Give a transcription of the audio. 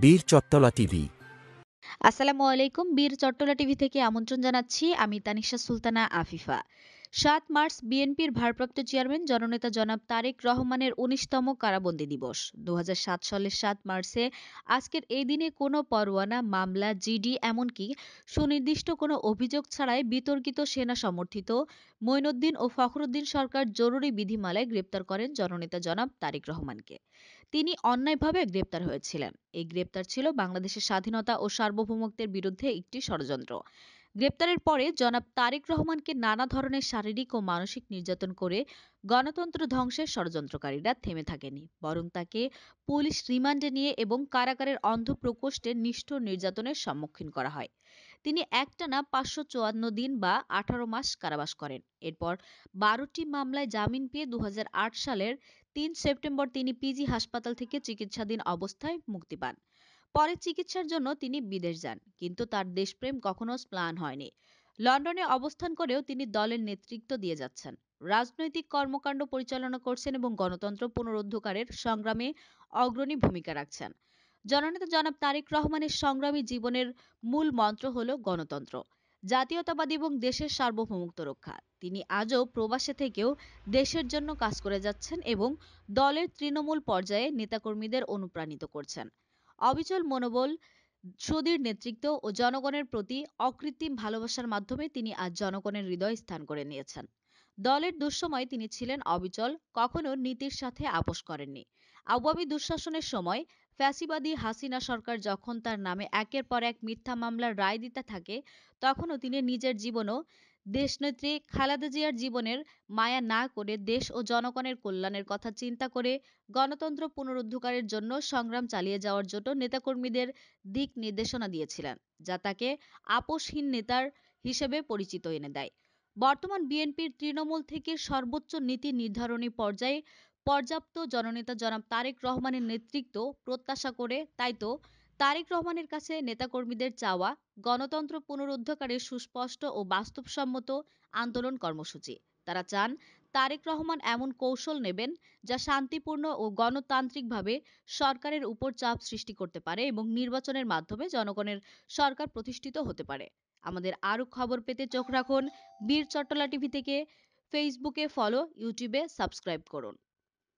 বীর চট্টলা টিভি। আসসালামু আলাইকুম। বীর চট্টলা টিভি থেকে আমন্ত্রণ জানাচ্ছি। আমি তানিশা সুলতানা আফিফা। ৭ মার্চ বিএনপির ভারপ্রাপ্ত চেয়ারম্যান জননেতা জনাব তারেক রহমানের ১৯তম কারাবন্দী দিবস। ২০০৭ সালের ৭ মার্চে আজকের এই দিনে কোনো পরোয়ানা, মামলা, জিডি এমনকি সুনির্দিষ্ট কোনো অভিযোগ ছাড়াই বিতর্কিত সেনা সমর্থিত মঈনুদ্দিন ও ফখরুদ্দিন সরকার জরুরি বিধিমালায় গ্রেপ্তার করেন জননেতা জনাব তারেক রহমানকে। তিনি অন্যায়ভাবে গ্রেপ্তার হয়েছিলেন। এই গ্রেপ্তার ছিল বাংলাদেশের স্বাধীনতা ও সার্বভৌমত্বের বিরুদ্ধে একটি ষড়যন্ত্র। গ্রেপ্তারের পরে জনাব তারেক রহমানকে নানা ধরনের শারীরিক ও মানসিক নির্যাতন করে গণতন্ত্র ধ্বংসের ষড়যন্ত্রকারীরা থেমে থাকেনি, বরং তাকে পুলিশ রিমান্ডে নিয়ে এবং কারাগারের অন্ধ প্রকোষ্ঠে নিষ্ঠুর নির্যাতনের সম্মুখীন করা হয়। তিনি একটানা ৫৫৪ দিন বা ১৮ মাস কারাবাস করেন। এরপর ১২টি মামলায় জামিন পেয়ে ২০০৮ সালের ৩ সেপ্টেম্বর তিনি পিজি হাসপাতাল থেকে চিকিৎসাধীন অবস্থায় মুক্তি পান। পরে চিকিৎসার জন্য তিনি বিদেশ যান, কিন্তু তার দেশপ্রেম কখনো ম্লান হয়নি। লন্ডনে অবস্থান করেও তিনি দলের নেতৃত্ব দিয়ে যাচ্ছেন, রাজনৈতিক কর্মকাণ্ড পরিচালনা করছেন এবং গণতন্ত্র পুনরুদ্ধারের সংগ্রামে অগ্রণী ভূমিকা রাখছেন। জননেতা জনাব তারেক রহমানের সংগ্রামী জীবনের মূল মন্ত্র হল গণতন্ত্র, জাতীয়তাবাদী এবং দেশের সার্বভৌমত্ব রক্ষা। তিনি আজও প্রবাসে থেকেও দেশের জন্য কাজ করে যাচ্ছেন এবং দলের তৃণমূল পর্যায়ে নেতাকর্মীদের অনুপ্রাণিত করছেন। অবিচল মনোবল, সুদৃঢ় নেতৃত্ব ও জনগণের প্রতি অকৃত্রিম ভালোবাসার মাধ্যমে তিনি আজ জনগণের হৃদয় স্থান করে নিয়েছেন। দলের দুঃসময়ে তিনি ছিলেন অবিচল, কখনো নীতির সাথে আপোষ করেননি। আওয়ামী দুঃশাসনের সময় ফ্যাসিবাদী হাসিনা সরকার যখন তার নামে একের পর এক মিথ্যা মামলার রায় দিতে থাকে, তখনও তিনি নিজের জীবনও দেশনেত্রী খালেদা জিয়ার জীবনের মায়া না করে দেশ ও জনগণের কল্যাণের কথা চিন্তা করে গণতন্ত্র পুনরুদ্ধারের জন্য সংগ্রাম চালিয়ে যাওয়ার জন্য নেতাকর্মীদের দিক নির্দেশনা দিয়েছিলেন, যা তাকে আপোষহীন নেতার হিসেবে পরিচিত এনে দেয়। বর্তমান বিএনপির তৃণমূল থেকে সর্বোচ্চ নীতি নির্ধারণী পর্যায়ে পর্যাপ্ত জননেতা জনাব তারেক রহমানের নেতৃত্ব প্রত্যাশা করে, তাই তো তারেক রহমানের কাছে নেতাকর্মীদের চাওয়া গণতন্ত্র পুনরুদ্ধারের সুস্পষ্ট ও বাস্তবসম্মত আন্দোলন কর্মসূচি। তারা চান তারেক রহমান এমন কৌশল নেবেন যা শান্তিপূর্ণ ও গণতান্ত্রিকভাবে সরকারের উপর চাপ সৃষ্টি করতে পারে এবং নির্বাচনের মাধ্যমে জনগণের সরকার প্রতিষ্ঠিত হতে পারে। আমাদের আরও খবর পেতে চোখ রাখুন বীর চট্টলা টিভি থেকে। ফেসবুকে ফলো, ইউটিউবে সাবস্ক্রাইব করুন।